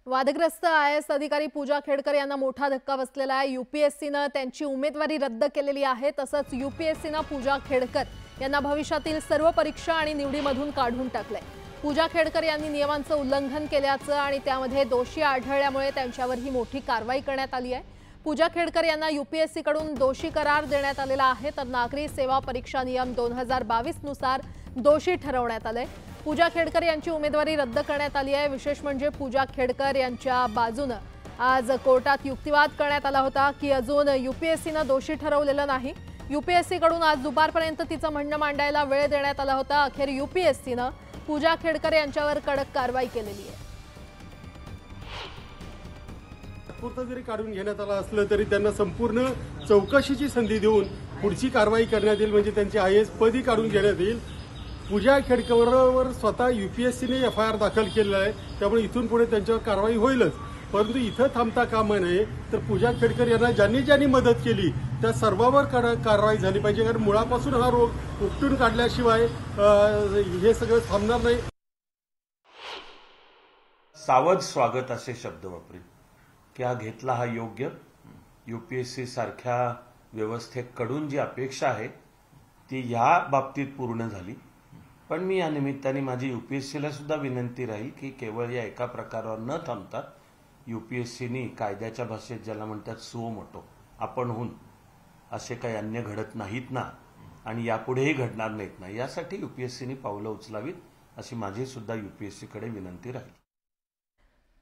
वादग्रस्त IAS अधिकारी पूजा खेडकर यांना मोठा धक्का बसलेला आहे। UPSCने त्यांची उमेदवारी रद्द केलेली आहे। तसंच UPSCने पूजा खेडकर यांना भविष्यातील सर्व परीक्षा आणि निवडीमधून काढून टाकले। पूजा खेडकर यांनी नियमांचं उल्लंघन केल्याचं आणि त्यामध्ये दोषी आढळल्यामुळे त्यांच्यावर ही मोठी कारवाई करण्यात आली आहे। पूजा खेडकर यांना UPSC कडून दोषी करार देण्यात आलेला आहे, तर नागरी सेवा परीक्षा नियम 2022 नुसार दोषी ठरवण्यात आले। पूजा खेडकर यांची उमेदवारी रद्द करण्यात आली आहे। विशेष म्हणजे पूजा खेडकर यांच्या बाजूने आज कोर्टात युक्तिवाद करण्यात आला होता की अजून UPSCने दोषी ठरवलेलं नाही। UPSC कडून आज दुपारपर्यंत तिचं म्हणणं मांडायला वेळ देण्यात आला होता। अखेर UPSCने पूजा खेडकर यांच्यावर कडक कारवाई केलेली आहे। जरी काढून घेण्यात आला असलं तरी त्यांना संपूर्ण चौकशीची संधी देऊन पुढची कारवाई करण्यात येईल, म्हणजे त्यांचे IAS पदी काढून घेण्यात येईल। पूजा खेडकरवर स्वतः UPSCने FIR दाखल केलेला आहे, त्यामुळे इथून पुढे त्यांच्यावर कारवाई होईलच। परंतु इथं थांबता कामा नये, तर पूजा खेडकर यांना ज्यांनी मदत केली त्या सर्वांवर कारवाई झाली पाहिजे, कारण मुळापासून हा रोग उपटून काढल्याशिवाय हे सगळं थांबणार नाही। सावध स्वागत असे शब्द वापरेल की हा घेतला हा योग्य। UPSC सारख्या व्यवस्थेकडून जी अपेक्षा आहे ती या बाबतीत पूर्ण झाली। पण मी या निमित्ताने माझी UPSCला सुद्धा विनंती राहील की केवळ या एका प्रकारावर न थांबता UPSCने कायद्याच्या भाषेत ज्याला म्हणतात सुओ मोटो आपणहून असे काही अन्य घडत नाहीत ना आणि यापुढेही घडणार नाहीत ना, यासाठी UPSCने पावलं उचलावीत अशी माझी सुद्धा UPSCकडे विनंती राहील।